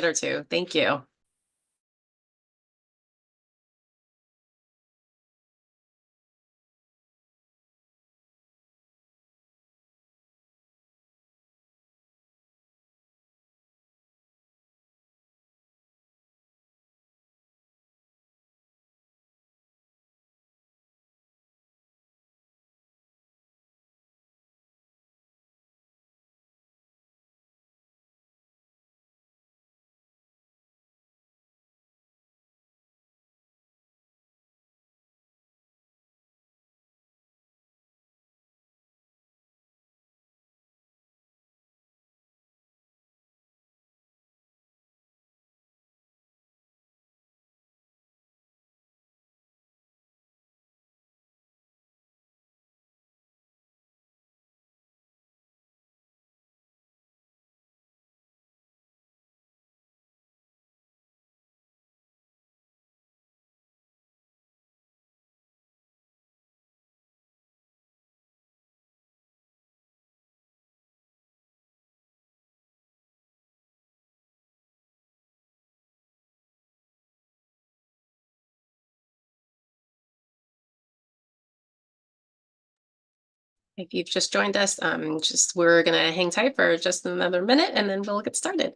Or two. Thank you. If you've just joined us, we're gonna hang tight for just another minute and then we'll get started.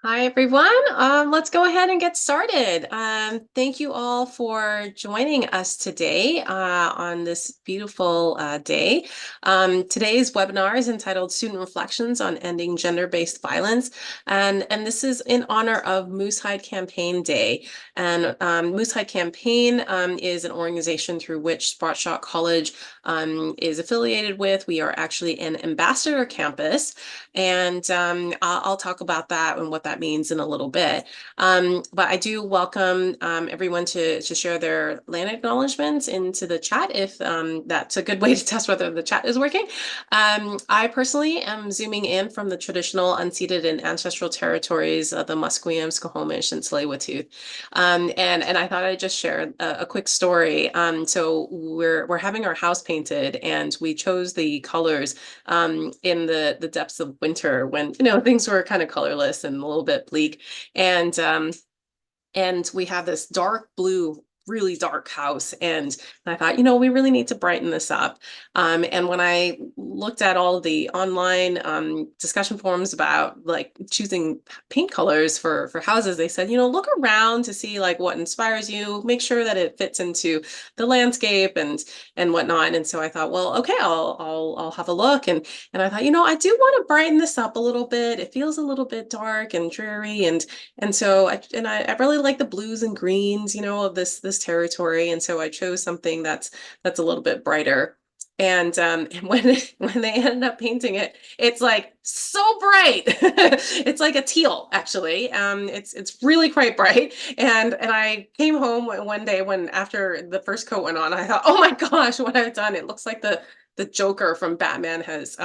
Hi, everyone. Let's go ahead and get started. Thank you all for joining us today on this beautiful day. Today's webinar is entitled Student Reflections on Ending Gender-Based Violence, and this is in honor of Moosehide Campaign Day. And Moosehide Campaign is an organization through which Sprott Shaw College is affiliated with. We are actually an ambassador campus, and I'll talk about that and what that means in a little bit. But I do welcome everyone to share their land acknowledgements into the chat if that's a good way to test whether the chat is working. I personally am zooming in from the traditional unceded and ancestral territories of the Musqueam, Squamish, and Tsleil-Waututh. And I thought I'd just share a quick story. So we're having our house painted, and we chose the colors in the depths of winter when things were kind of colorless and a little bit bleak, and we have this dark blue, really dark house. And I thought, we really need to brighten this up. And when I looked at all the online discussion forums about like choosing paint colors for houses, they said, look around to see like what inspires you, make sure that it fits into the landscape and whatnot. And so I thought, well, okay, I'll have a look. And I thought, I do want to brighten this up a little bit. It feels a little bit dark and dreary, and so I really like the blues and greens, of this territory. And so I chose something that's a little bit brighter. And when they ended up painting it, it's like so bright. It's like a teal, actually. It's really quite bright. And I came home one day when after the first coat went on, I thought, oh my gosh, what I've done. It looks like the Joker from Batman has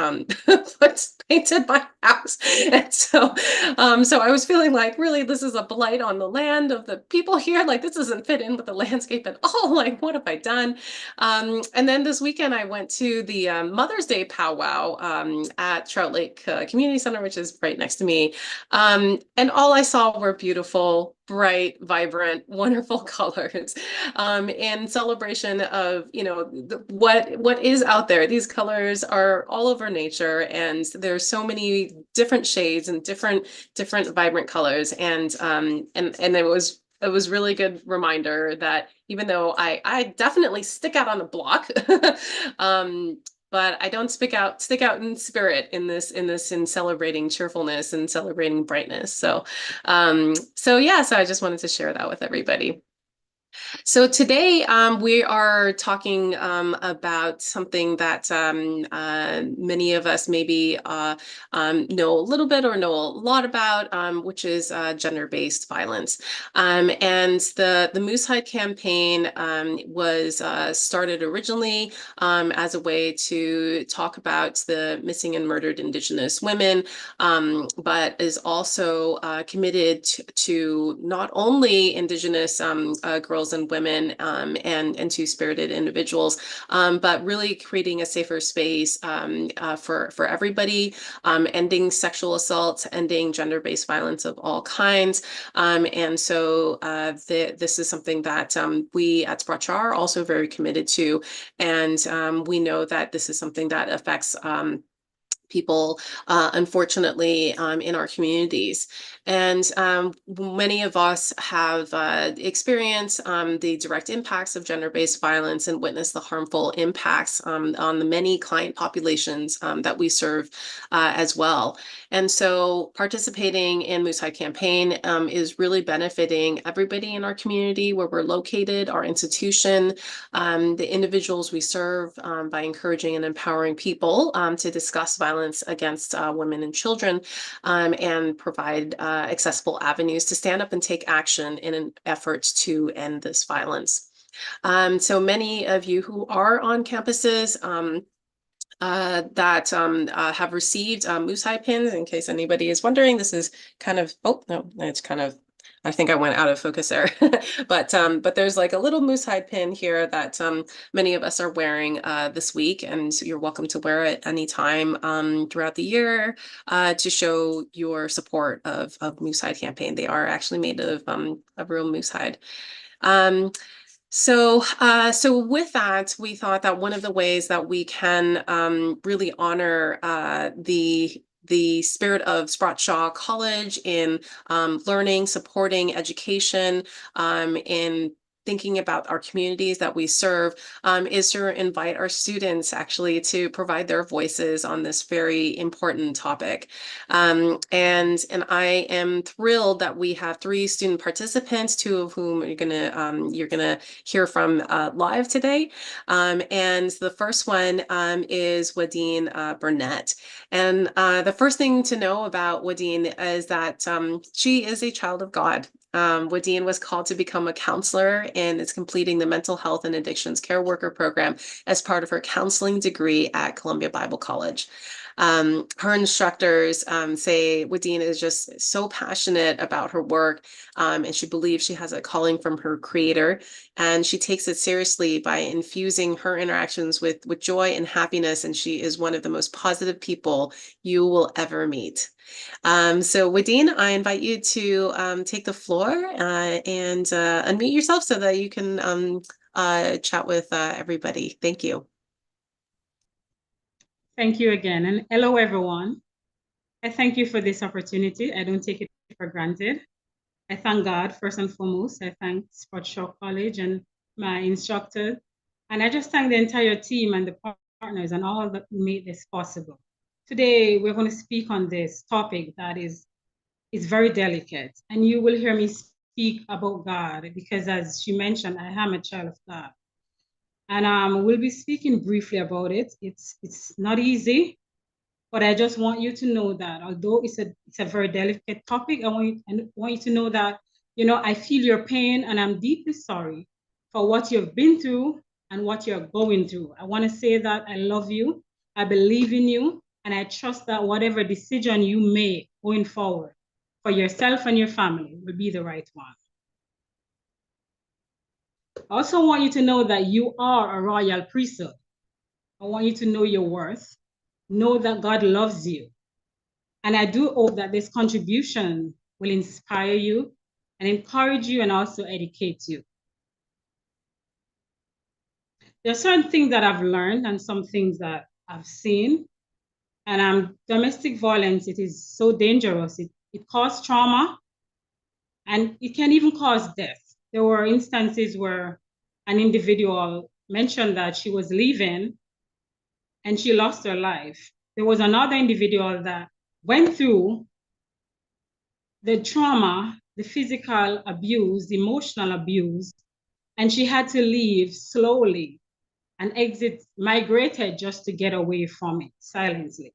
painted my house. And so I was feeling like, really, this is a blight on the land of the people here. Like, this doesn't fit in with the landscape at all. Like, what have I done? And then this weekend, I went to the Mother's Day powwow at Trout Lake Community Center, which is right next to me. And all I saw were beautiful, bright, vibrant, wonderful colors in celebration of, what is out there. These colors are all over nature, and there's so many different shades and different vibrant colors. And it was it was really good reminder that even though I definitely stick out on the block, but I don't stick out in spirit in celebrating cheerfulness and celebrating brightness. So yeah, so I just wanted to share that with everybody. So today we are talking about something that many of us maybe know a little bit or know a lot about, which is gender-based violence. And the Moose Hide campaign was started originally as a way to talk about the missing and murdered Indigenous women, but is also committed to not only Indigenous girls and women and two-spirited individuals, but really creating a safer space for everybody, ending sexual assaults, ending gender-based violence of all kinds. And so this is something that we at Sprott Shaw are also very committed to. And we know that this is something that affects people, unfortunately, in our communities. And many of us have experienced the direct impacts of gender-based violence and witnessed the harmful impacts on the many client populations that we serve as well. And so participating in Moose Hide campaign is really benefiting everybody in our community where we're located, our institution, the individuals we serve, by encouraging and empowering people to discuss violence against women and children, and provide accessible avenues to stand up and take action in an effort to end this violence. So many of you who are on campuses that have received Moose Hide pins, in case anybody is wondering, this is kind of, oh, no, it's kind of, I think I went out of focus there. But there's like a little Moose Hide pin here that many of us are wearing this week, and you're welcome to wear it anytime throughout the year to show your support of Moose Hide campaign. They are actually made of real moose hide. So with that, we thought that one of the ways that we can really honor the spirit of Sprott Shaw College in learning, supporting education, in thinking about our communities that we serve, is to invite our students actually to provide their voices on this very important topic. And I am thrilled that we have 3 student participants, 2 of whom you're gonna hear from live today. And the first one is Wadeen Burnett. And the first thing to know about Wadeen is that she is a child of God. Wadeen was called to become a counselor and is completing the mental health and addictions care worker program as part of her counseling degree at Columbia Bible College. Her instructors say Wadeen is just so passionate about her work, and she believes she has a calling from her creator, and she takes it seriously by infusing her interactions with joy and happiness, and she is one of the most positive people you will ever meet. So Wadeen, I invite you to take the floor and unmute yourself so that you can chat with everybody. Thank you. Thank you again, and hello everyone. I thank you for this opportunity. I don't take it for granted. I thank God first and foremost. I thank Sprott Shaw College and my instructor, and I just thank the entire team and the partners and all that made this possible. Today, we're going to speak on this topic that is very delicate, and you will hear me speak about God because, as she mentioned, I am a child of God. And we'll be speaking briefly about it. It's not easy, but I just want you to know that although it's a very delicate topic, I want you to know that, you know, I feel your pain and I'm deeply sorry for what you've been through and what you're going through. I want to say that I love you, I believe in you, and I trust that whatever decision you make going forward for yourself and your family will be the right one. I also want you to know that you are a royal priesthood. I want you to know your worth, know that God loves you. And I do hope that this contribution will inspire you and encourage you and also educate you. There are certain things that I've learned and some things that I've seen. And domestic violence, it is so dangerous. It causes trauma. And it can even cause death. There were instances where an individual mentioned that she was leaving and she lost her life. There was another individual that went through the trauma, the physical abuse, the emotional abuse, and she had to leave slowly and migrated just to get away from it silently.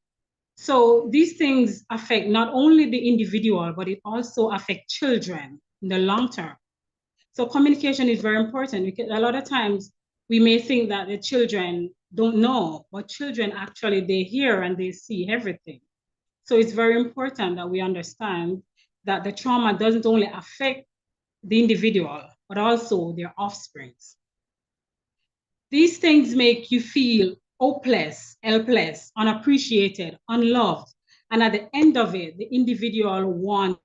So these things affect not only the individual, but it also affects children in the long term. So communication is very important because a lot of times we may think that the children don't know, but children actually, they hear and they see everything. So it's very important that we understand that the trauma doesn't only affect the individual, but also their offsprings. These things make you feel hopeless, helpless, unappreciated, unloved. And at the end of it, the individual wants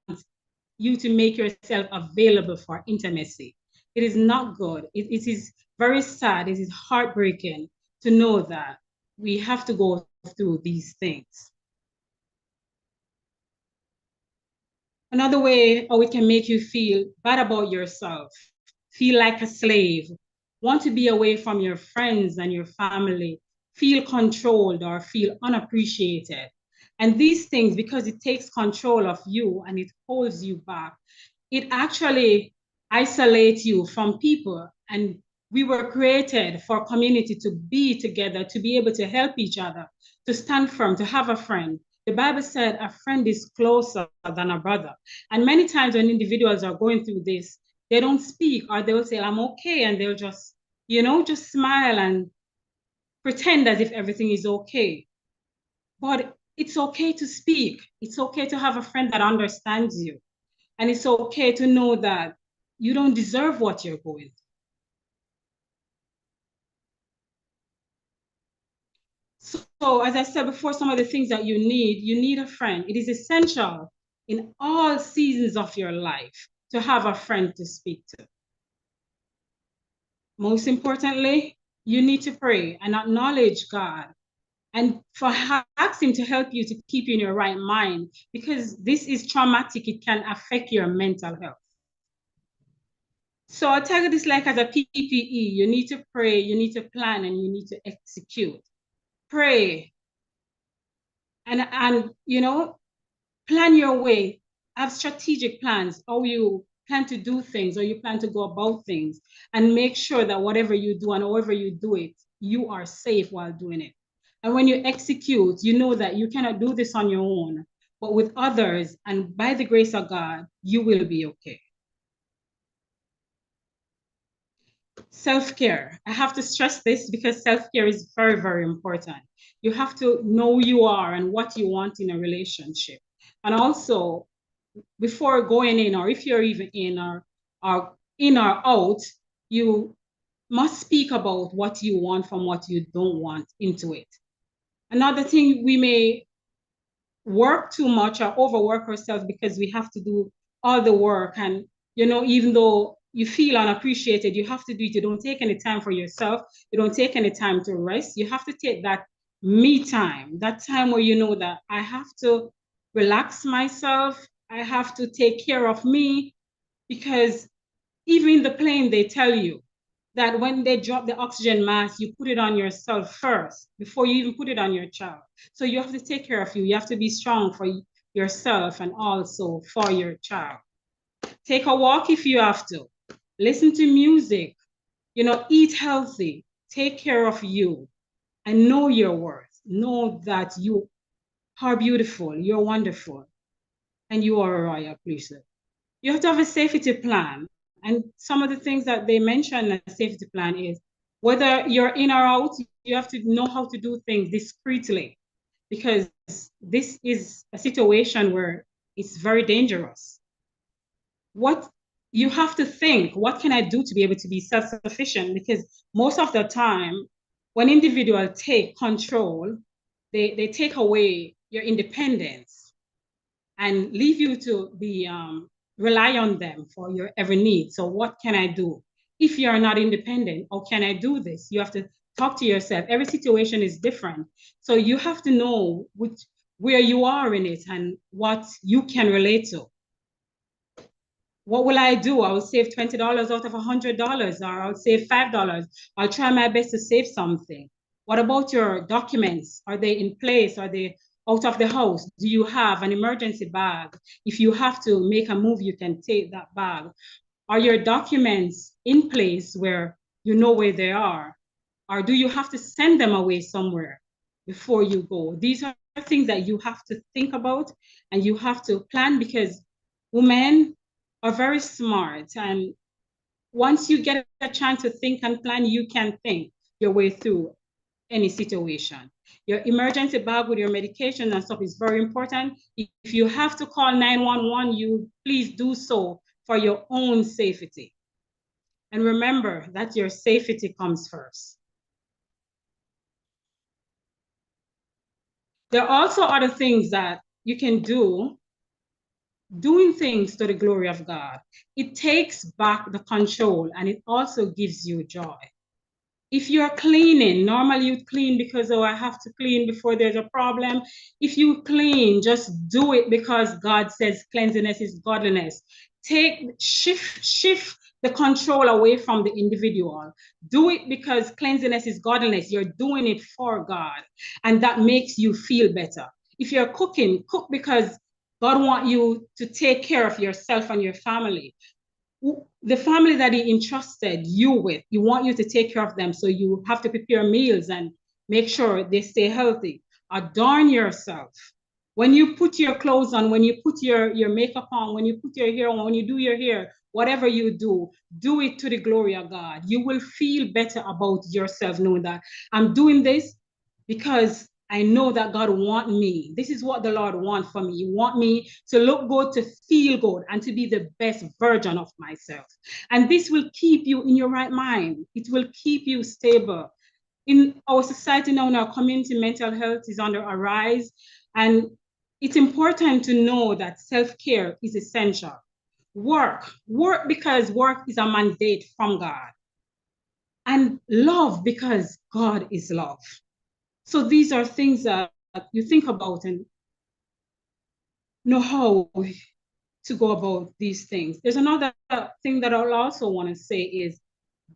you to make yourself available for intimacy. It is not good. It is very sad. It is heartbreaking to know that we have to go through these things. Another way how it can make you feel bad about yourself, feel like a slave, want to be away from your friends and your family, feel controlled or feel unappreciated. And these things, because it takes control of you and it holds you back, it actually isolates you from people. And we were created for community to be together, to be able to help each other, to stand firm, to have a friend. The Bible said a friend is closer than a brother. And many times when individuals are going through this, they don't speak or they'll say, I'm okay. And they'll just, just smile and pretend as if everything is okay. But it's okay to speak. It's okay to have a friend that understands you. And it's okay to know that you don't deserve what you're going through. So as I said before, some of the things that you need a friend. It is essential in all seasons of your life to have a friend to speak to. Most importantly, you need to pray and acknowledge God and ask him to help you to keep you in your right mind because this is traumatic. It can affect your mental health. So I'll tell you this like as a PPE, you need to pray, you need to plan, and you need to execute. Pray and plan your way, have strategic plans, how you plan to do things or you plan to go about things, and make sure that whatever you do and however you do it, you are safe while doing it. And when you execute, you know that you cannot do this on your own, but with others and by the grace of God, you will be okay. Self-care. I have to stress this because self-care is very, very important. You have to know who you are and what you want in a relationship. And also, before going in, or if you're even or in or out, you must speak about what you want from what you don't want into it. Another thing, we may work too much or overwork ourselves because we have to do all the work. And, even though you feel unappreciated, you have to do it. You don't take any time for yourself. You don't take any time to rest. You have to take that me time, that time where you know that I have to relax myself. I have to take care of me because even in the plane, they tell you that when they drop the oxygen mask, you put it on yourself first before you even put it on your child. So you have to take care of you. You have to be strong for yourself and also for your child. Take a walk if you have to. Listen to music. Eat healthy. Take care of you and know your worth. Know that you are beautiful. You're wonderful. And you are a royal priesthood. You have to have a safety plan. And some of the things that they mention in a safety plan is whether you're in or out, you have to know how to do things discreetly because this is a situation where it's very dangerous. What you have to think, what can I do to be able to be self-sufficient? Because most of the time, when individuals take control, they take away your independence and leave you to be rely on them for your every need. So what can I do? If you're not independent, how can I do this? You have to talk to yourself. Every situation is different. So you have to know where you are in it and what you can relate to. What will I do? I will save $20 out of $100, or I'll save $5. I'll try my best to save something. What about your documents? Are they in place? Are they out of the house? Do you have an emergency bag? If you have to make a move, you can take that bag. Are your documents in place where you know where they are? Or do you have to send them away somewhere before you go? These are things that you have to think about and you have to plan, because women are very smart. And once you get a chance to think and plan, you can think your way through any situation. Your emergency bag with your medication and stuff is very important. If you have to call 911, you please do so for your own safety. And remember that your safety comes first. There are also other things that you can do, doing things to the glory of God. It takes back the control and it also gives you joy. If you're cleaning, normally you clean because, oh, I have to clean before there's a problem. If you clean, just do it because God says cleanliness is godliness. Shift the control away from the individual. Do it because cleanliness is godliness. You're doing it for God, and that makes you feel better. If you're cooking, cook because God wants you to take care of yourself and your family. The family that he entrusted you with, you want you to take care of them. So you have to prepare meals and make sure they stay healthy. Adorn yourself. When you put your clothes on, when you put your makeup on, when you put your hair on, when you do your hair, whatever you do it to the glory of God. You will feel better about yourself knowing that I'm doing this because I know that God wants me. This is what the Lord wants for me. You want me to look good, to feel good, and to be the best version of myself. And this will keep you in your right mind. It will keep you stable. In our society now, in our community, mental health is under a rise. And it's important to know that self-care is essential. Work because work is a mandate from God. And love because God is love. So these are things that you think about and know how to go about these things. There's another thing that I'll also want to say is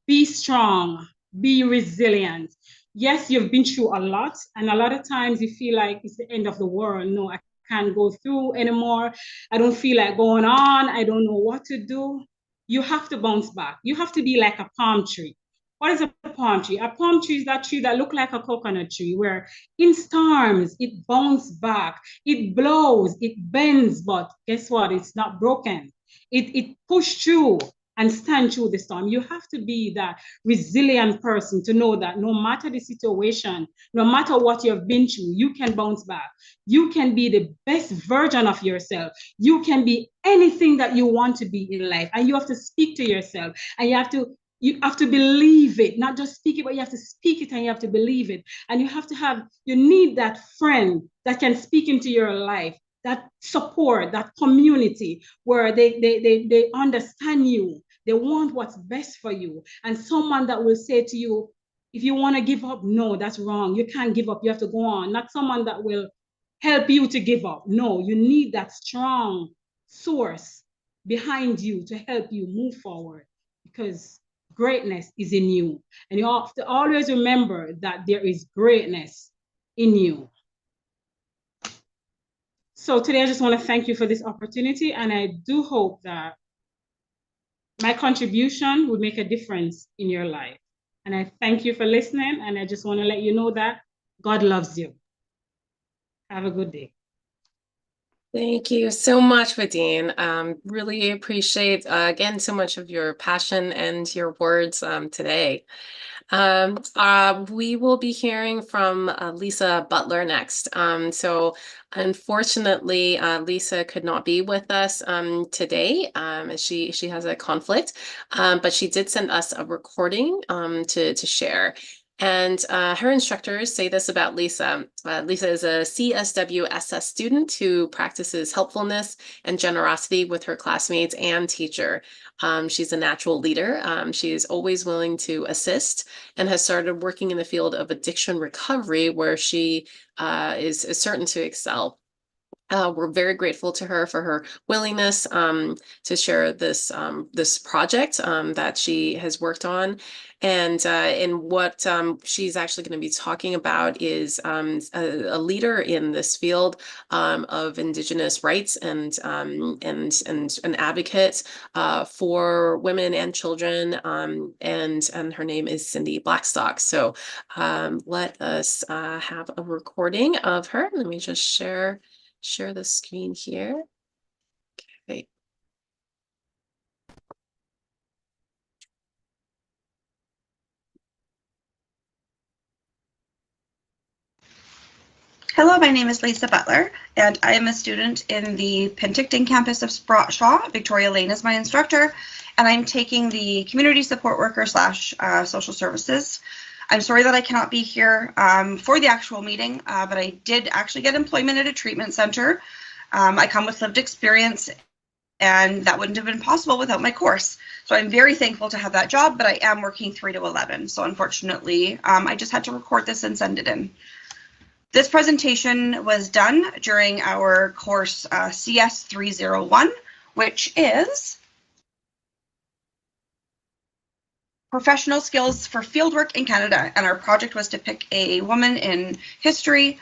be strong, be resilient. Yes, you've been through a lot, and a lot of times you feel like it's the end of the world. No, I can't go through anymore. I don't feel like going on. I don't know what to do. You have to bounce back. You have to be like a palm tree. What is a palm tree? A palm tree is that tree that looks like a coconut tree, where in storms it bounces back, it blows, it bends, but guess what? It's not broken. It pushed through and stand through the storm. You have to be that resilient person to know that no matter the situation, no matter what you've been through, you can bounce back. You can be the best version of yourself. You can be anything that you want to be in life. And you have to speak to yourself, and you have to believe it, not just speak it, but you have to speak it and you have to believe it. And you need that friend that can speak into your life, that support, that community where they understand you. They want what's best for you. And someone that will say to you, if you want to give up, no, that's wrong. You can't give up. You have to go on. Not someone that will help you to give up. No, you need that strong source behind you to help you move forward, because greatness is in you. And you have to always remember that there is greatness in you. So today I just want to thank you for this opportunity, and I do hope that my contribution would make a difference in your life. And I thank you for listening, and I just want to let you know that God loves you. Have a good day. Thank you so much, Vadine. Really appreciate, again, so much of your passion and your words today. We will be hearing from Lisa Butler next. So unfortunately, Lisa could not be with us today as she has a conflict, but she did send us a recording to share. And her instructors say this about Lisa. Lisa is a CSWSS student who practices helpfulness and generosity with her classmates and teacher. She's a natural leader. She is always willing to assist and has started working in the field of addiction recovery, where she is certain to excel. We're very grateful to her for her willingness to share this project that she has worked on. And what she's actually going to be talking about is a leader in this field of Indigenous rights and an advocate for women and children. And her name is Cindy Blackstock. So let us have a recording of her. Let me just share the screen here. Okay. Hello, my name is Lisa Butler, and I am a student in the Penticton campus of Sprott Shaw. Victoria Lane is my instructor, and I'm taking the community support worker slash social services. I'm sorry that I cannot be here for the actual meeting, but I did actually get employment at a treatment center. I come with lived experience, and that wouldn't have been possible without my course. So I'm very thankful to have that job, but I am working 3 to 11. So unfortunately, I just had to record this and send it in. This presentation was done during our course CS 301, which is Professional Skills for Fieldwork in Canada. And our project was to pick a woman in history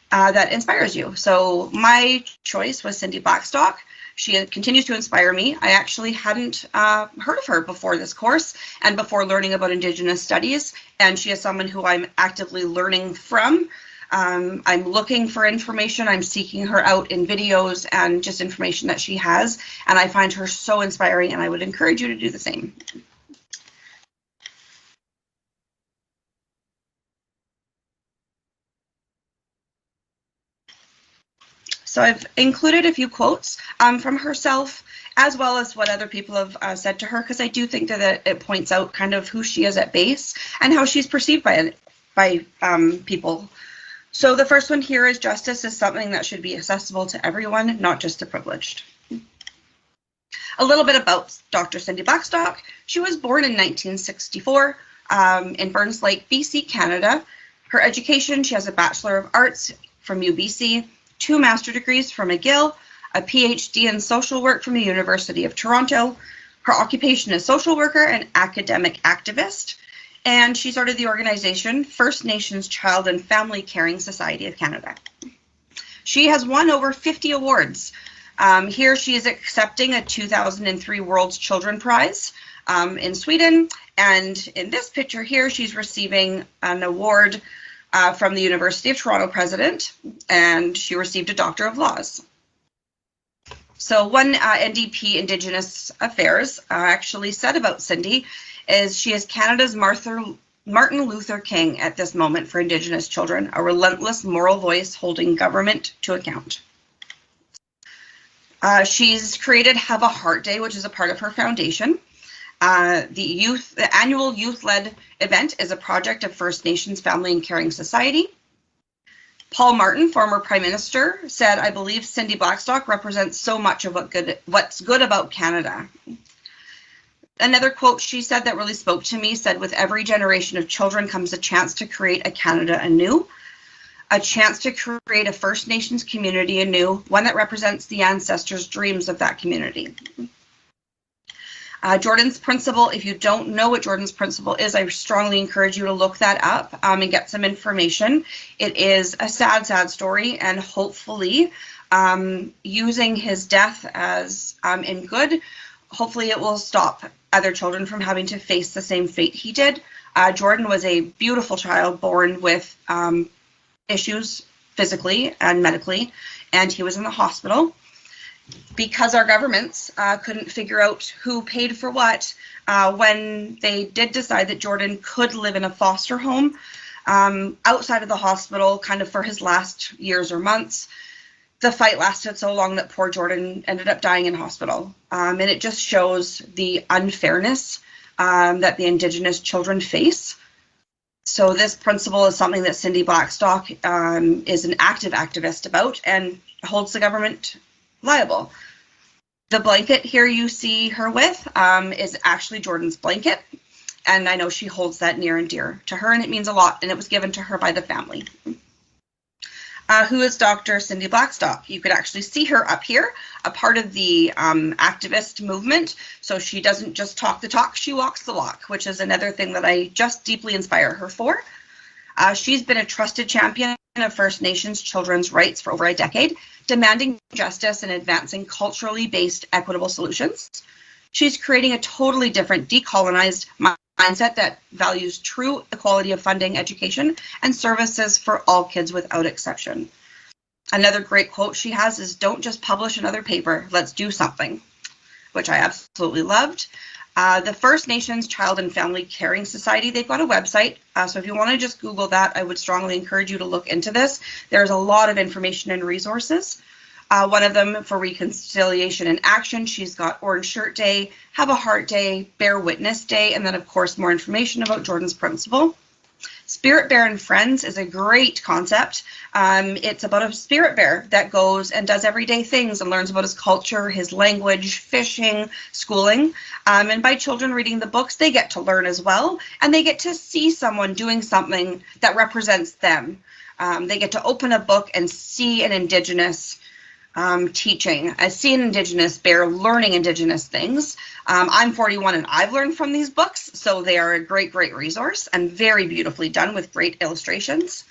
that inspires you. So my choice was Cindy Blackstock. She continues to inspire me. I actually hadn't heard of her before this course and before learning about Indigenous studies. And she is someone who I'm actively learning from. I'm looking for information. I'm seeking her out in videos and just information that she has. And I find her so inspiring, and I would encourage you to do the same. So I've included a few quotes from herself, as well as what other people have said to her, because I do think that it points out kind of who she is at base and how she's perceived by people. So the first one here is justice is something that should be accessible to everyone, not just the privileged. A little bit about Dr. Cindy Blackstock. She was born in 1964 in Burns Lake, BC, Canada. Her education, she has a Bachelor of Arts from UBC, 2 master's degrees from McGill, a PhD in social work from the University of Toronto. Her occupation is social worker and academic activist, and she started the organization First Nations Child and Family Caring Society of Canada. She has won over 50 awards. Here she is accepting a 2003 World Children Prize in Sweden, and in this picture here she's receiving an award from the University of Toronto president, and she received a Doctor of Laws. So one NDP Indigenous Affairs actually said about Cindy is she is Canada's Martin Luther King at this moment for Indigenous children, a relentless moral voice holding government to account. She's created Have a Heart Day, which is a part of her foundation. The annual youth-led event is a project of First Nations Family and Caring Society. Paul Martin, former Prime Minister, said, "I believe Cindy Blackstock represents so much of what's good about Canada." Another quote she said that really spoke to me said, "With every generation of children comes a chance to create a Canada anew, a chance to create a First Nations community anew, one that represents the ancestors' dreams of that community." Jordan's Principle, if you don't know what Jordan's Principle is, I strongly encourage you to look that up and get some information. It is a sad, sad story, and hopefully using his death as in good, hopefully it will stop other children from having to face the same fate he did. Jordan was a beautiful child born with issues physically and medically, and he was in the hospital. Because our governments couldn't figure out who paid for what, when they did decide that Jordan could live in a foster home outside of the hospital, kind of for his last years or months, the fight lasted so long that poor Jordan ended up dying in hospital. And it just shows the unfairness that the Indigenous children face. So this principle is something that Cindy Blackstock is an active activist about and holds the government liable. The blanket here you see her with is actually Jordan's blanket, and I know she holds that near and dear to her, and it means a lot, and it was given to her by the family. who is Dr. Cindy Blackstock. You could actually see her up here, a part of the activist movement. So she doesn't just talk the talk, she walks the walk, which is another thing that I just deeply inspire her for. She's been a trusted champion of First Nations children's rights for over a decade, demanding justice and advancing culturally based equitable solutions. She's creating a totally different decolonized mindset that values true equality of funding, education, and services for all kids without exception. Another great quote she has is, "Don't just publish another paper, let's do something," which I absolutely loved. The First Nations Child and Family Caring Society, they've got a website. So if you want to just Google that, I would strongly encourage you to look into this. There's a lot of information and resources. One of them for Reconciliation and Action, she's got Orange Shirt Day, Have a Heart Day, Bear Witness Day, and then of course more information about Jordan's Principle. Spirit Bear and Friends is a great concept. It's about a spirit bear that goes and does everyday things and learns about his culture, his language, fishing, schooling. And by children reading the books, they get to learn as well, and they get to see someone doing something that represents them. They get to open a book and see an Indigenous teaching. I see an Indigenous bear learning Indigenous things. I'm 41 and I've learned from these books, so they are a great, great resource and very beautifully done with great illustrations.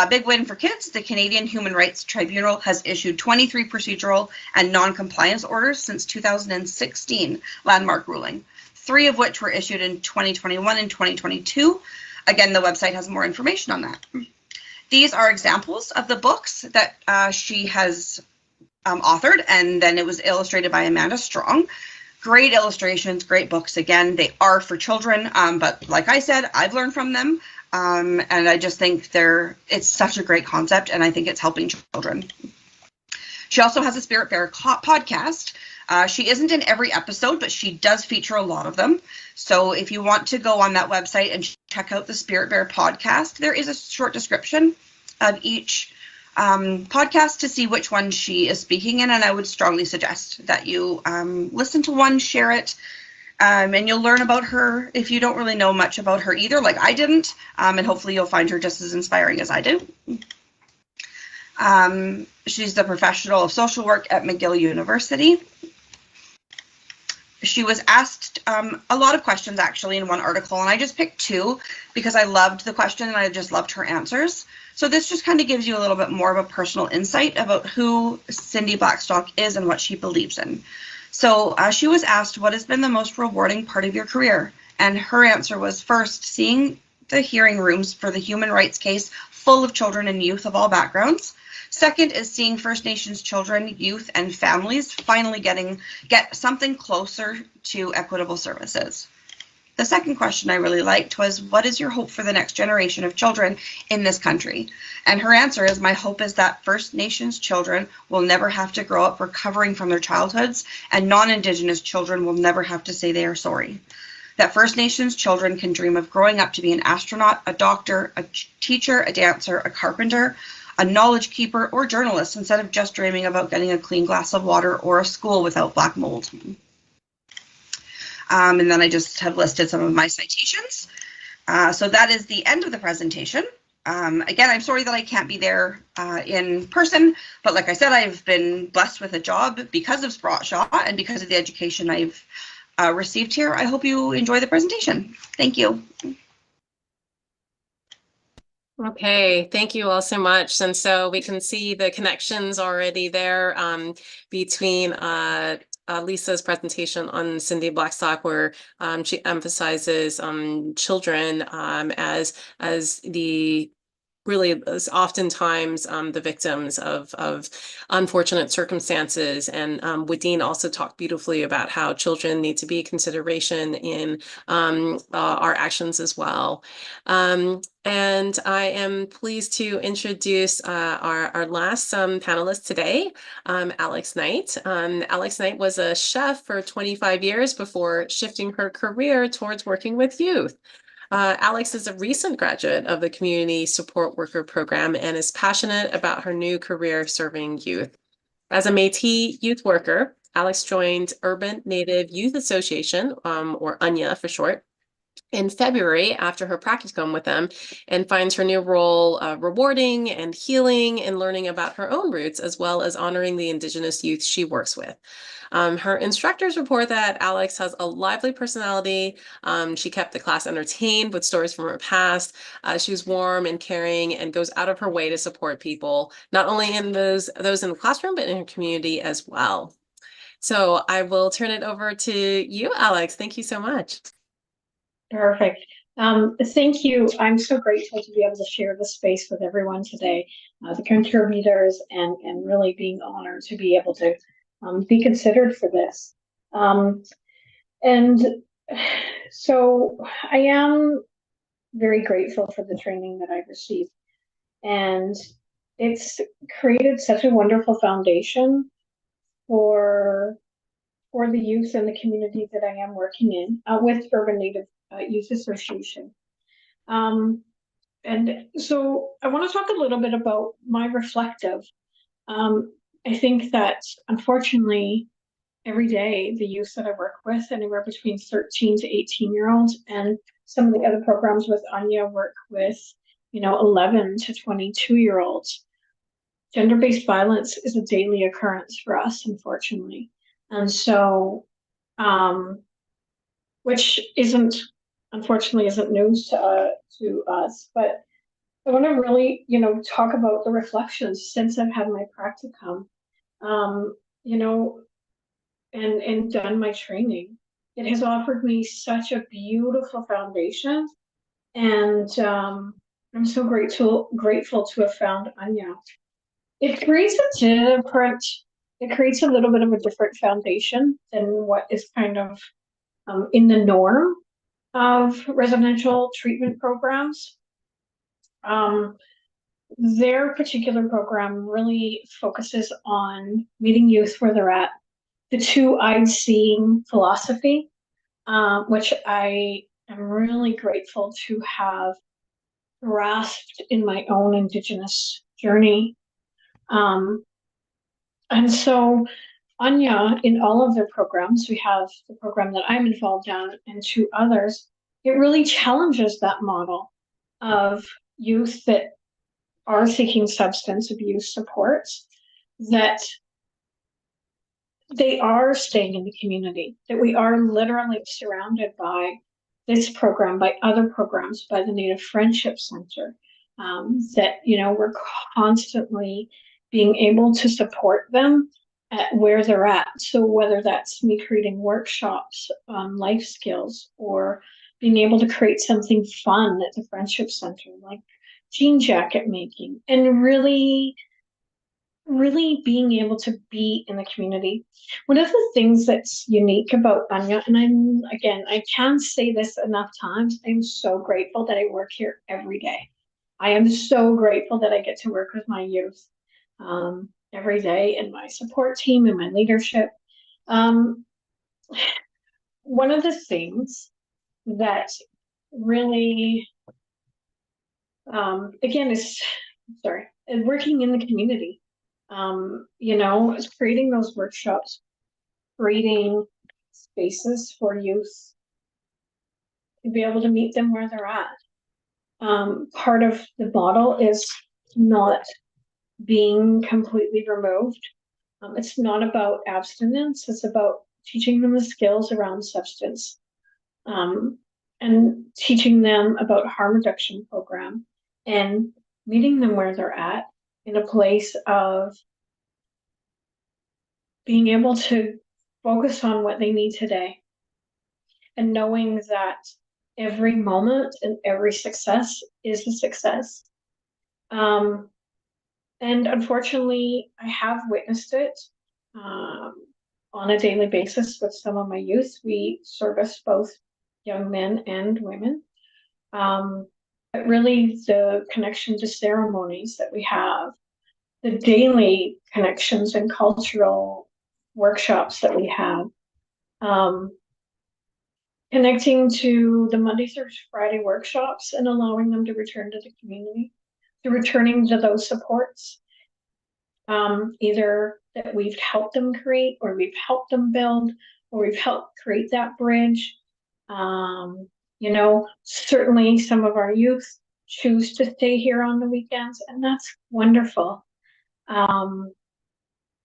Big win for kids, the Canadian Human Rights Tribunal has issued 23 procedural and non-compliance orders since 2016 landmark ruling, 3 of which were issued in 2021 and 2022. Again, the website has more information on that. These are examples of the books that she has authored, and then it was illustrated by Amanda Strong. Great illustrations, great books. Again, they are for children, but like I said, I've learned from them, and I just think it's such a great concept, and I think it's helping children. She also has a Spirit Bear podcast. She isn't in every episode, but she does feature a lot of them. So if you want to go on that website and check out the Spirit Bear podcast, there is a short description of each podcast to see which one she is speaking in, and I would strongly suggest that you listen to one, share it, and you'll learn about her if you don't really know much about her either, like I didn't, and hopefully you'll find her just as inspiring as I do. She's the professional of social work at McGill University. She was asked a lot of questions actually in one article, and I just picked 2 because I loved the question and I just loved her answers. So this just kind of gives you a little bit more of a personal insight about who Cindy Blackstock is and what she believes in. So she was asked, what has been the most rewarding part of your career? And her answer was, first, seeing the hearing rooms for the human rights case full of children and youth of all backgrounds. Second is seeing First Nations children, youth, and families finally get something closer to equitable services. The second question I really liked was, what is your hope for the next generation of children in this country? And her answer is, my hope is that First Nations children will never have to grow up recovering from their childhoods, and non-Indigenous children will never have to say they are sorry. That First Nations children can dream of growing up to be an astronaut, a doctor, a teacher, a dancer, a carpenter, a knowledge keeper, or journalist, instead of just dreaming about getting a clean glass of water or a school without black mold. And then I just have listed some of my citations. So that is the end of the presentation. Again, I'm sorry that I can't be there in person, but like I said, I've been blessed with a job because of Sprott Shaw and because of the education I've received here. I hope you enjoy the presentation. Thank you. Okay, thank you all so much. And so we can see the connections already there between Lisa's presentation on Cindy Blackstock, where she emphasizes children as the really is oftentimes the victims of unfortunate circumstances. And Wadeen also talked beautifully about how children need to be consideration in our actions as well. And I am pleased to introduce our last panelist today, Alex Knight. Alex Knight was a chef for 25 years before shifting her career towards working with youth. Alex is a recent graduate of the Community Support Worker Program and is passionate about her new career serving youth. As a Métis youth worker, Alex joined Urban Native Youth Association, or UNYA for short, in February after her practicum with them and finds her new role rewarding and healing and learning about her own roots, as well as honoring the Indigenous youth she works with. Her instructors report that Alex has a lively personality. She kept the class entertained with stories from her past. She was warm and caring and goes out of her way to support people, not only in those in the classroom, but in her community as well. So I will turn it over to you, Alex. Thank you so much. Perfect. Thank you. I'm so grateful to be able to share this space with everyone today, the contributors, and really being honored to be able to be considered for this. And so I am very grateful for the training that I've received. And it's created such a wonderful foundation for the youth and the community that I am working in with Urban Native Youth Association. And so I want to talk a little bit about my reflective. I think that unfortunately, every day, the youth that I work with, anywhere between 13 to 18-year-olds, and some of the other programs with Anya work with, 11 to 22-year-olds. Gender-based violence is a daily occurrence for us, unfortunately. And so, which unfortunately isn't news to us, but I want to really, talk about the reflections since I've had my practicum, and done my training. It has offered me such a beautiful foundation, and I'm so grateful to have found Anya. It creates a little bit of a different foundation than what is kind of in the norm of residential treatment programs. Their particular program really focuses on meeting youth where they're at, the two-eyed seeing philosophy, which I am really grateful to have grasped in my own Indigenous journey. And so Anya, in all of their programs, we have the program that I'm involved in and two others, it really challenges that model of youth that are seeking substance abuse supports, that they are staying in the community, that we are literally surrounded by this program, by other programs, by the Native Friendship Center, that, we're constantly being able to support them at where they're at. So whether that's me creating workshops on life skills, or being able to create something fun at the Friendship Center, like jean jacket making, and really being able to be in the community. One of the things that's unique about Anya, and I can't say this enough times, I'm so grateful that I work here every day. I am so grateful that I get to work with my youth every day, and my support team and my leadership. One of the things that really, again, is working in the community. Is creating those workshops, creating spaces for youth to be able to meet them where they're at. Part of the model is not being completely removed. It's not about abstinence, it's about teaching them the skills around substance, and teaching them about harm reduction program, and meeting them where they're at in a place of being able to focus on what they need today, and knowing that every moment and every success is a success. And unfortunately, I have witnessed it on a daily basis with some of my youth. We service both young men and women. But really, the connection to ceremonies that we have, the daily connections and cultural workshops that we have, connecting to the Monday through Friday workshops and allowing them to return to the community, to returning to those supports, either that we've helped them create, or we've helped them build, or we've helped create that bridge. Certainly some of our youth choose to stay here on the weekends, and that's wonderful.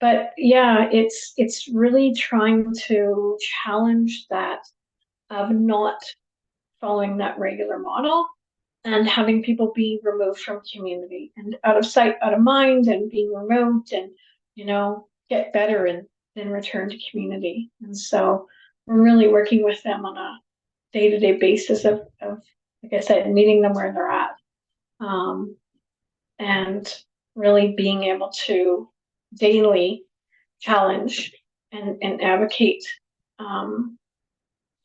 But yeah, it's really trying to challenge that of not following that regular model and having people be removed from community and out of sight, out of mind, and being removed and, get better and then return to community. And so we're really working with them on a day-to-day basis of like I said, meeting them where they're at. And really being able to daily challenge and advocate and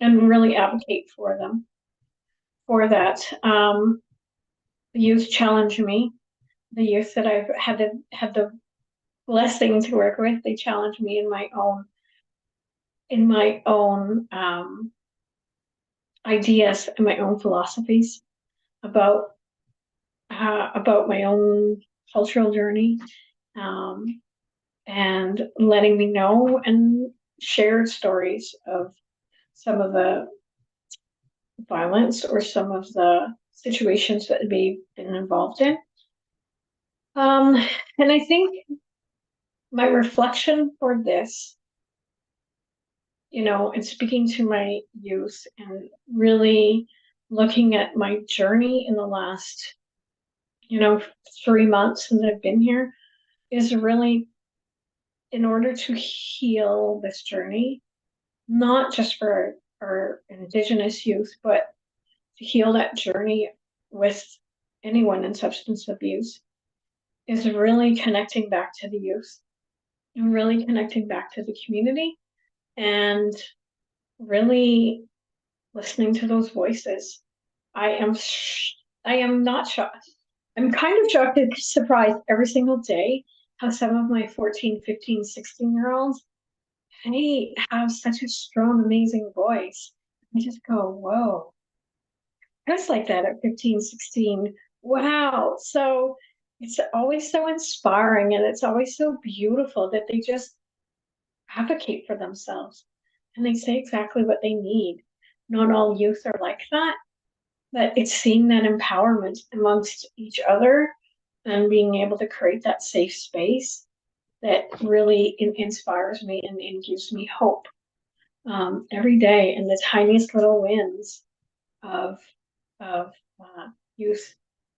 really advocate for them for that. The youth challenge me. The youth that I've had the blessing to work with, they challenge me in my own ideas and my own philosophies about my own cultural journey, and letting me know and share stories of some of the violence or some of the situations that we've been involved in. And I think my reflection for this, and speaking to my youth and really looking at my journey in the last, 3 months since I've been here, is really in order to heal this journey, not just for our Indigenous youth, but to heal that journey with anyone in substance abuse, is really connecting back to the youth and really connecting back to the community and really listening to those voices. I am not shocked. I'm kind of shocked and surprised every single day how some of my 14, 15, 16-year-olds, they have such a strong, amazing voice. I just go, whoa. I was like that at 15, 16. Wow. So it's always so inspiring and it's always so beautiful that they just advocate for themselves and they say exactly what they need. Not all youth are like that, but it's seeing that empowerment amongst each other and being able to create that safe space that really inspires me and gives me hope every day, and the tiniest little wins of youth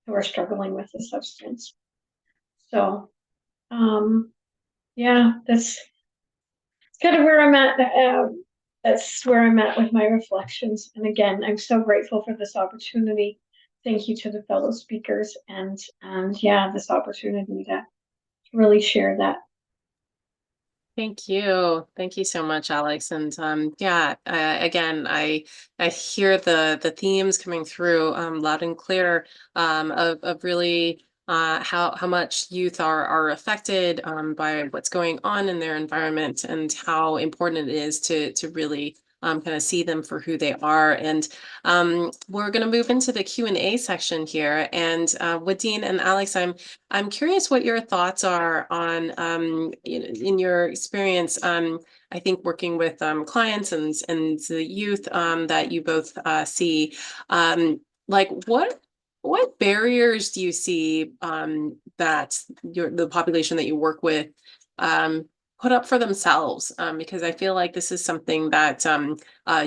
who are struggling with the substance. So yeah, that's kind of where I'm at. That's where I'm at with my reflections. And again, I'm so grateful for this opportunity. Thank you to the fellow speakers and yeah, this opportunity to really share that. Thank you. Thank you so much, Alex. And yeah, again, I hear the themes coming through loud and clear of really how much youth are affected by what's going on in their environment and how important it is to really kind of see them for who they are. And we're going to move into the Q&A section here. And Wadeen and Alex, I'm curious what your thoughts are on, in your experience, I think working with clients and the youth that you both see, like what barriers do you see that the population that you work with put up for themselves? Because I feel like this is something that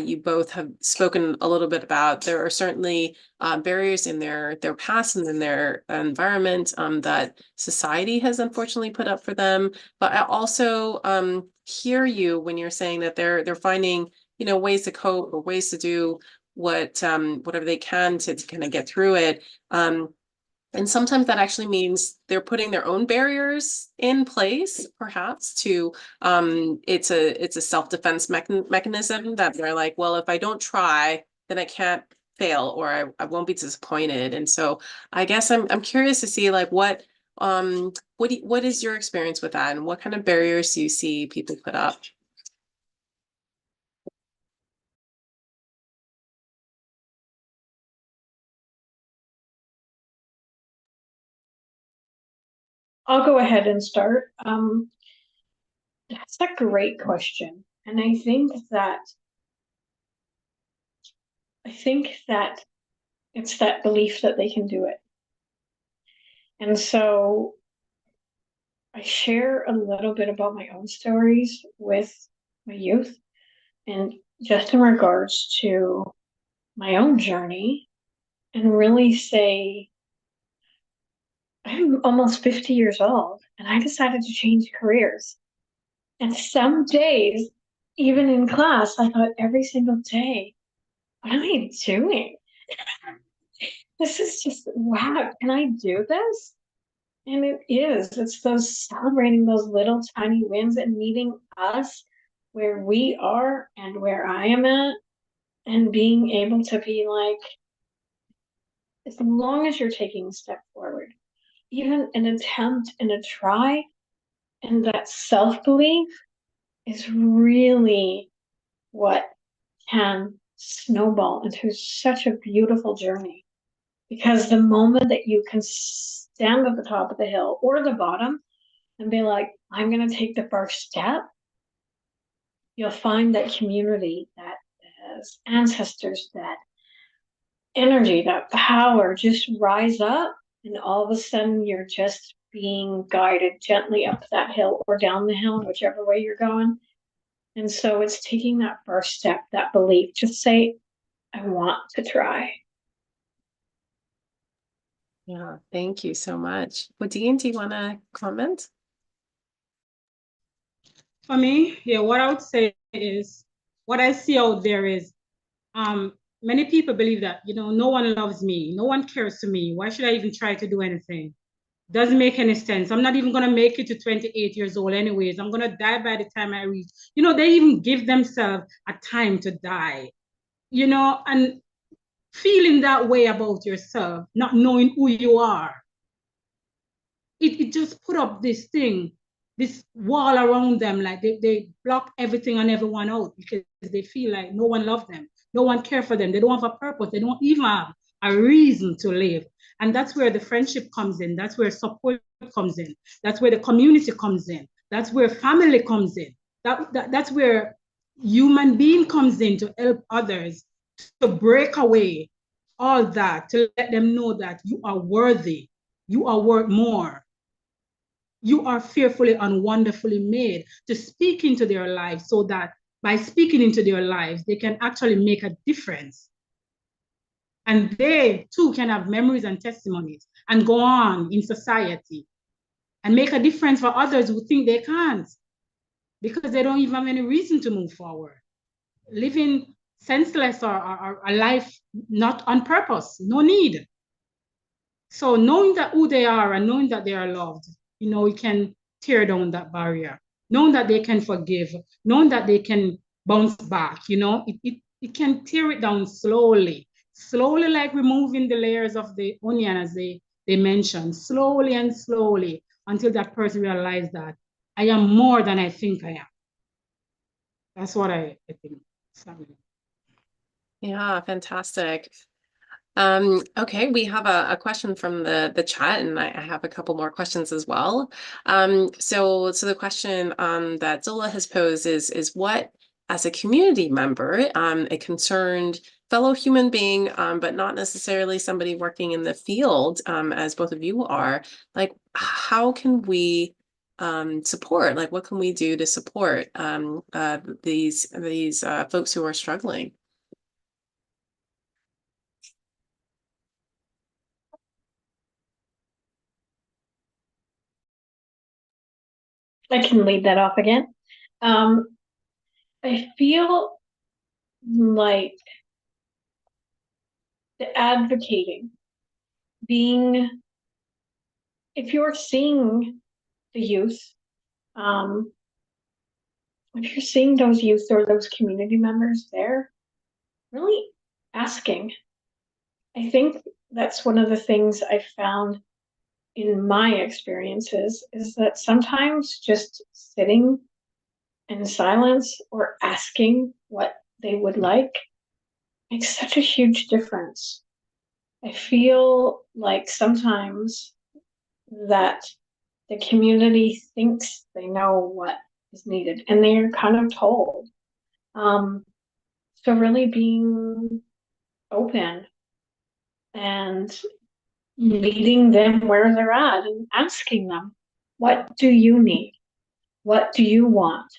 you both have spoken a little bit about. There are certainly barriers in their past and in their environment that society has unfortunately put up for them. But I also hear you when you're saying that they're finding, ways to cope or ways to do whatever they can to kind of get through it. And sometimes that actually means they're putting their own barriers in place, perhaps to it's a self-defense mechanism that they're like, well, if I don't try, then I can't fail or I won't be disappointed. And so I guess I'm curious to see like what is your experience with that and what kind of barriers do you see people put up? I'll go ahead and start. That's a great question. And I think that I think that it's that belief that they can do it. And so I share a little bit about my own stories with my youth, and just in regards to my own journey, and really say, I'm almost 50 years old, and I decided to change careers. And some days, even in class, I thought every single day, what am I doing? This is just, wow, can I do this? And it is. It's those celebrating those little tiny wins and meeting us where we are and where I am at, and being able to be like, as long as you're taking a step forward, even an attempt and a try, and that self belief is really what can snowball into such a beautiful journey. Because the moment that you can stand at the top of the hill or the bottom and be like, I'm going to take the first step, you'll find that community, that ancestors, that energy, that power just rise up. And all of a sudden, you're just being guided gently up that hill or down the hill, whichever way you're going. And so it's taking that first step, that belief. Just say, I want to try. Yeah, thank you so much. Wadine, do you want to comment? For me, yeah, what I would say is, what I see out there is, many people believe that, no one loves me, no one cares for me. Why should I even try to do anything? Doesn't make any sense. I'm not even going to make it to 28 years old anyways. I'm going to die by the time I reach. They even give themselves a time to die, and feeling that way about yourself, not knowing who you are. It just put up this thing, this wall around them, like they block everything and everyone out because they feel like no one loves them, no one cares for them, they don't have a purpose, they don't even have a reason to live. And that's where the friendship comes in, that's where support comes in, that's where the community comes in, that's where family comes in, that's where human being comes in to help others to break away all that, to let them know that you are worthy, you are worth more. You are fearfully and wonderfully made, to speak into their lives, so that by speaking into their lives, they can actually make a difference. And they too can have memories and testimonies and go on in society and make a difference for others who think they can't, because they don't even have any reason to move forward. Living senseless or a life not on purpose, no need. So knowing that who they are and knowing that they are loved, you can tear down that barrier. Knowing that they can forgive, knowing that they can bounce back, it can tear it down slowly, like removing the layers of the onion, as they mentioned, slowly and slowly, until that person realizes that I am more than I think I am. That's what I think. Yeah, fantastic. Okay, we have a question from the chat, and I have a couple more questions as well. So the question that Zilla has posed is what, as a community member, a concerned fellow human being, but not necessarily somebody working in the field, as both of you are, like, how can we support? Like, what can we do to support these folks who are struggling? I can lead that off again. I feel like the advocating, being, if you're seeing the youth, if you're seeing those youth or those community members there, really asking. I think that's one of the things I found in my experiences, is that sometimes just sitting in silence or asking what they would like makes such a huge difference. I feel like sometimes that the community thinks they know what is needed, and they're kind of told. So really being open and meeting them where they're at and asking them, what do you need? What do you want?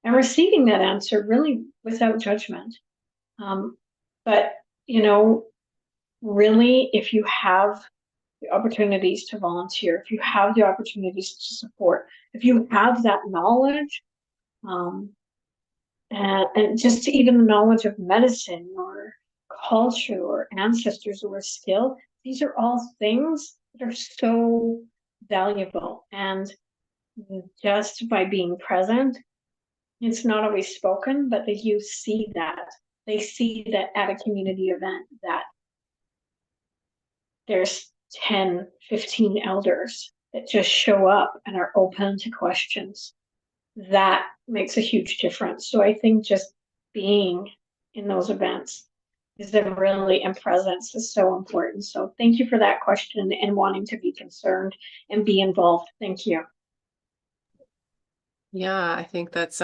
And receiving that answer really without judgment. But, you know, really, if you have the opportunities to volunteer, if you have the opportunities to support, if you have that knowledge, and just even the knowledge of medicine or culture or ancestors or skill, these are all things that are so valuable. And just by being present, it's not always spoken, but that you see that. They see that at a community event that there's 10, 15 elders that just show up and are open to questions. That makes a huge difference. So I think just being in those events is really, and presence is so important. So thank you for that question and wanting to be concerned and be involved. Thank you. Yeah, I think that's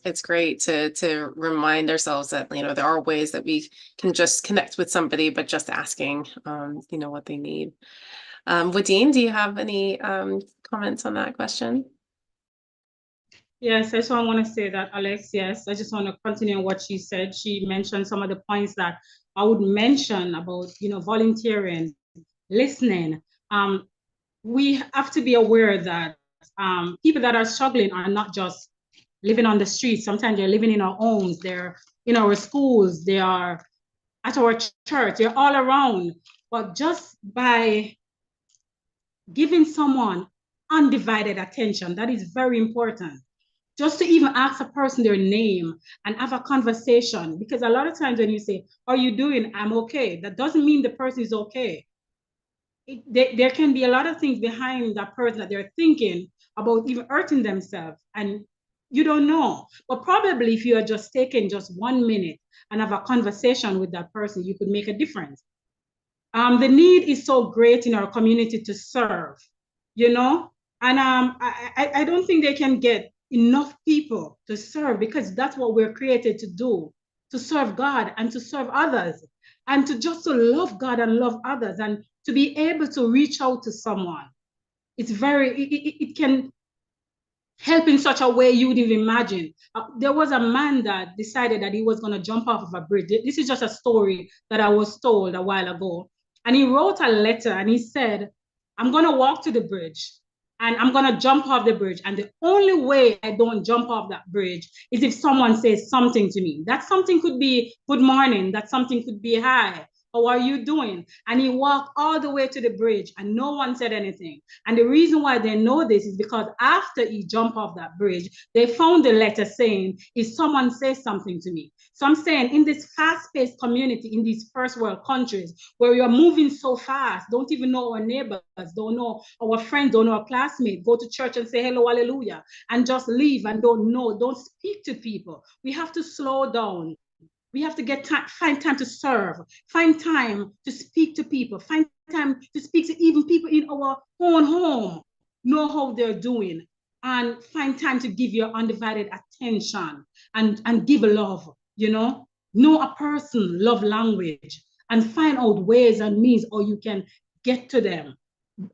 it's great to remind ourselves that, you know, there are ways that we can just connect with somebody, but just asking you know, what they need. Wadeen, do you have any comments on that question? Yes, I just want to say that, Alex, yes, I just want to continue what she said. She mentioned some of the points that I would mention about, you know, volunteering, listening. We have to be aware that people that are struggling are not just living on the streets. Sometimes they're living in our homes, they're in our schools, they are at our church, they're all around. But just by giving someone undivided attention, that is very important. Just to even ask a person their name and have a conversation. Because a lot of times when you say, "How are you doing?" "I'm okay," that doesn't mean the person is okay. There can be a lot of things behind that person that they're thinking about even hurting themselves, and you don't know. But probably if you are just taking just 1 minute and have a conversation with that person, you could make a difference. The need is so great in our community to serve, you know, and I don't think they can get enough people to serve, because that's what we're created to do, to serve God and to serve others, and to just to love God and love others, and to be able to reach out to someone. It's it can help in such a way you would even imagine. There was a man that decided that he was going to jump off of a bridge. This is just a story that I was told a while ago. And he wrote a letter and he said, "I'm going to walk to the bridge and I'm going to jump off the bridge. And the only way I don't jump off that bridge is if someone says something to me. That something could be good morning. That something could be hi. How are you doing?" And he walked all the way to the bridge and no one said anything. And the reason why they know this is because after he jumped off that bridge, they found the letter saying, "If someone says something to me." So I'm saying, in this fast-paced community, in these first world countries where we are moving so fast, don't even know our neighbors, don't know our friends, don't know our classmates, go to church and say hello, hallelujah, and just leave and don't speak to people. We have to slow down. We have to find time to serve, find time to speak to people, find time to speak to even people in our own home, know how they're doing, and find time to give your undivided attention and give love, you know a person, love language, and find out ways and means how you can get to them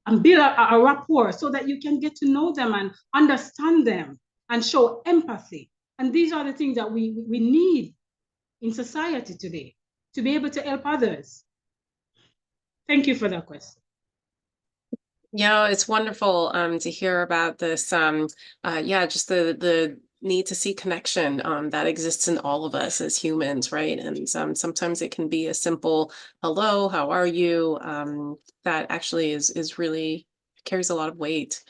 and build a rapport so that you can get to know them and understand them and show empathy. And these are the things that we need in society today to be able to help others. Thank you for that question. Yeah, it's wonderful to hear about this. Yeah, just the need to see connection that exists in all of us as humans, right? And sometimes it can be a simple hello, how are you? That actually is really carries a lot of weight.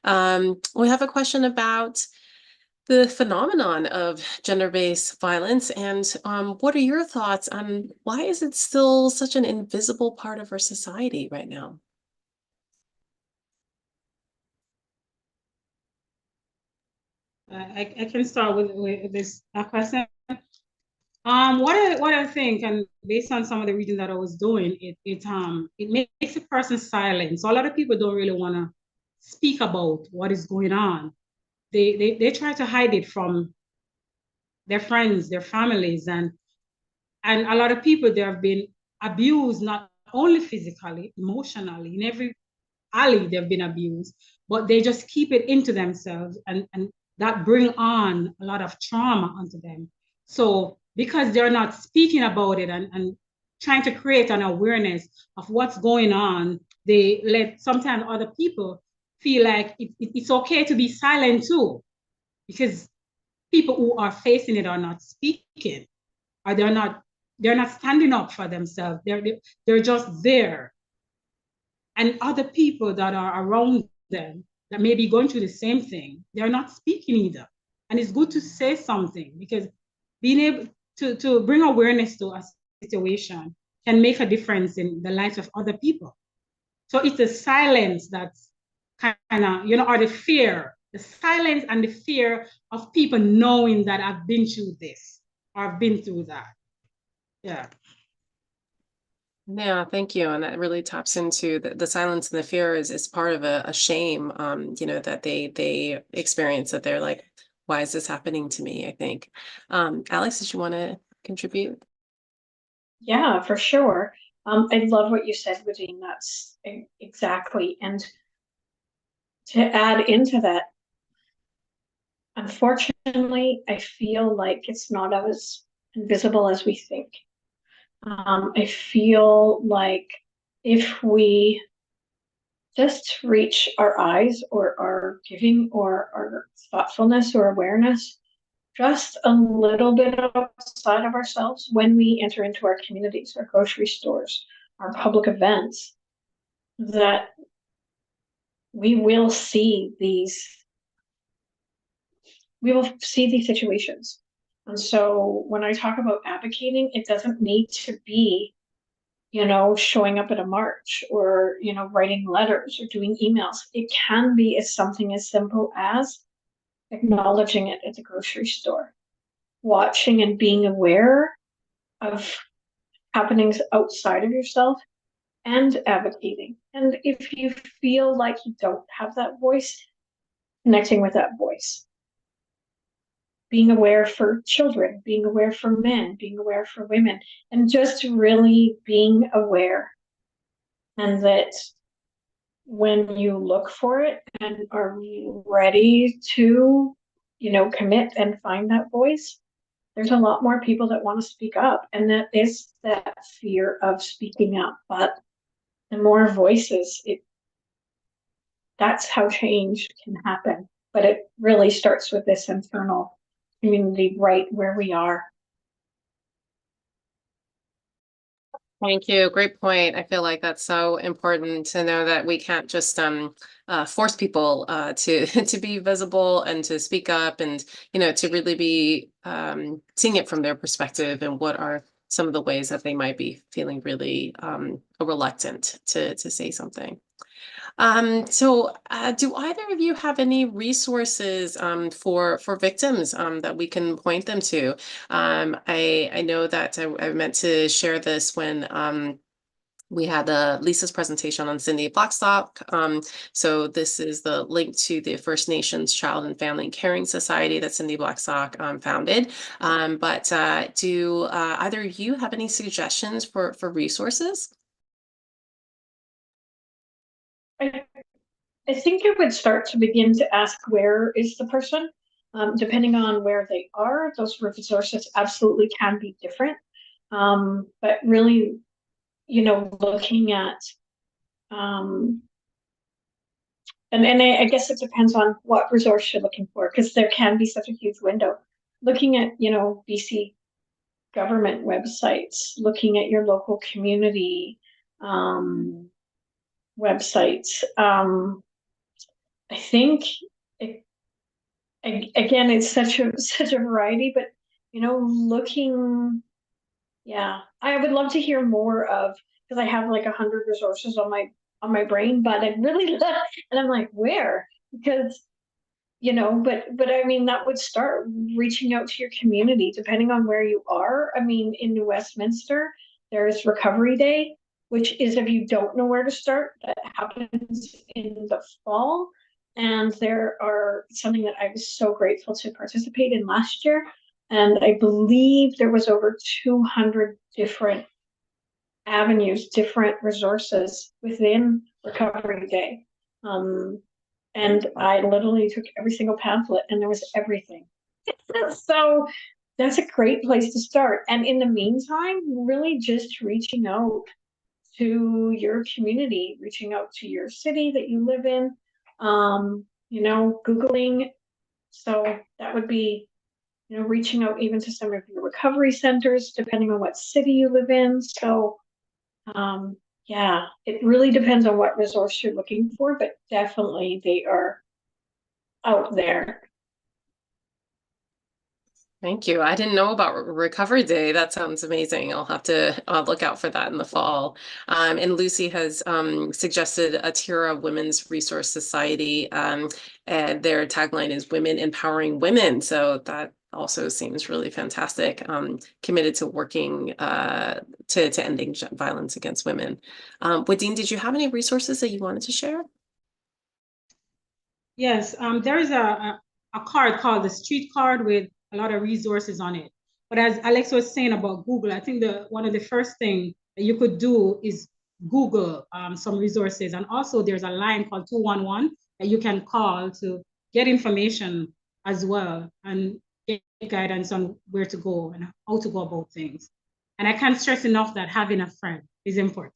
We have a question about the phenomenon of gender-based violence, and what are your thoughts on why is it still such an invisible part of our society right now? I can start with this question. What I think, and based on some of the reading that I was doing, it makes a person silent. So a lot of people don't really want to speak about what is going on. They try to hide it from their friends, their families, and a lot of people, there have been abused, not only physically, emotionally. In every alley they've been abused, but they just keep it into themselves, and that bring on a lot of trauma onto them. So because they're not speaking about it and trying to create an awareness of what's going on, they let sometimes other people feel like it's okay to be silent too, because people who are facing it are not speaking, or they're not standing up for themselves. They're just there. And other people that are around them that may be going through the same thing, they're not speaking either. And it's good to say something, because being able to bring awareness to a situation can make a difference in the lives of other people. So it's the silence that's kind of, or the silence and the fear of people knowing that I've been through this or I've been through that. Yeah. Yeah, thank you. And that really taps into the silence and the fear is part of a shame, that they experience, that they're like, why is this happening to me? I think. Alex, did you want to contribute? Yeah, for sure. I love what you said, Nadine. That's exactly. And to add into that, unfortunately, I feel like it's not as invisible as we think. I feel like if we just reach our eyes or our giving or our thoughtfulness or awareness just a little bit outside of ourselves when we enter into our communities, our grocery stores, our public events, that we will see these situations. And so when I talk about advocating, it doesn't need to be, showing up at a march or, writing letters or doing emails. It can be as something as simple as acknowledging it at the grocery store, watching and being aware of happenings outside of yourself, and advocating. And if you feel like you don't have that voice, connecting with that voice. Being aware for children, being aware for men, being aware for women, and just really being aware. And that when you look for it and are ready to, commit and find that voice, there's a lot more people that want to speak up. And that is that fear of speaking up. But the more voices, that's how change can happen. But it really starts with this internal community right where we are. Thank you. Great point. I feel like that's so important to know that we can't just force people to to be visible and to speak up, and to really be seeing it from their perspective, and what are some of the ways that they might be feeling really reluctant to say something. So do either of you have any resources for victims that we can point them to? I know that I meant to share this when we had Lisa's presentation on Cindy Blackstock. So this is the link to the First Nations Child and Family Caring Society that Cindy Blackstock founded. But do either of you have any suggestions for resources? I think it would start to begin to ask, where is the person? Depending on where they are, those resources absolutely can be different. But really, looking at, and I guess it depends on what resource you're looking for, because there can be such a huge window. Looking at, BC government websites, looking at your local community websites. I think again, it's such a variety, but looking, yeah, I would love to hear more of, because I have like 100 resources on my brain, but I really love, and I'm like, where? Because but I mean, that would start reaching out to your community, depending on where you are. I mean, in New Westminster, there's Recovery Day, which is, if you don't know where to start, that happens in the fall. And there are something that I was so grateful to participate in last year. And I believe there was over 200 different avenues, different resources within Recovery Day. And I literally took every single pamphlet and there was everything. So that's a great place to start. And in the meantime, really just reaching out to your community, reaching out to your city that you live in, Googling. So that would be, reaching out even to some of your recovery centers, depending on what city you live in. So, yeah, it really depends on what resource you're looking for, but definitely they are out there. Thank you. I didn't know about Recovery Day. That sounds amazing. I'll have to look out for that in the fall. And Lucy has suggested Atira Women's Resource Society, and their tagline is Women Empowering Women. So that also seems really fantastic. Committed to working to ending violence against women. Wadeen, did you have any resources that you wanted to share? Yes, there is a card called the Street Card with a lot of resources on it. But as Alex was saying about Google, I think one of the first things that you could do is Google some resources. And also there's a line called 211 that you can call to get information as well and get guidance on where to go and how to go about things. And I can't stress enough that having a friend is important.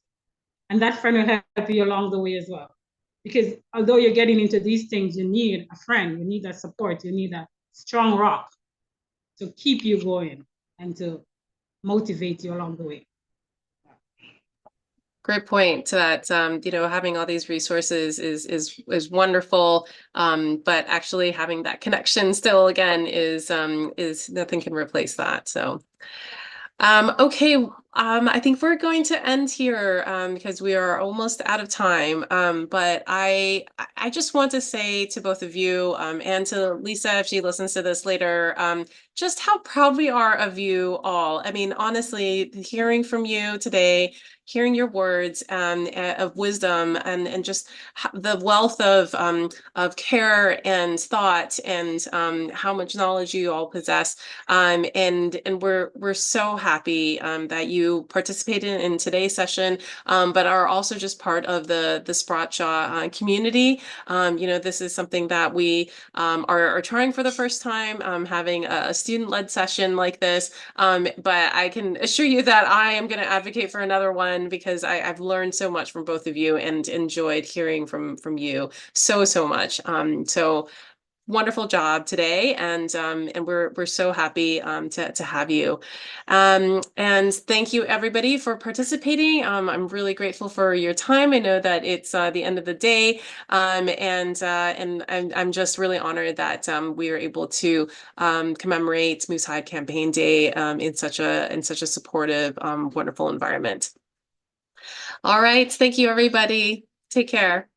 And that friend will help you along the way as well. Because although you're getting into these things, you need a friend, you need that support, you need that strong rock to keep you going and to motivate you along the way. Great point that having all these resources is wonderful, but actually having that connection still again is nothing can replace that. So okay, I think we're going to end here because we are almost out of time. But I just want to say to both of you and to Lisa, if she listens to this later, just how proud we are of you all. I mean, honestly, hearing from you today, hearing your words of wisdom and just the wealth of care and thought and how much knowledge you all possess. And we're so happy that you participated in today's session, but are also just part of the Sprott Shaw community. This is something that we are trying for the first time, having a student-led session like this. But I can assure you that I am going to advocate for another one because I've learned so much from both of you and enjoyed hearing from you so much. So wonderful job today, and we're so happy to have you. And thank you everybody for participating. I'm really grateful for your time. I know that it's the end of the day, and I'm just really honored that we are able to commemorate Moose Hide Campaign Day in such a supportive, wonderful environment. All right, thank you everybody. Take care.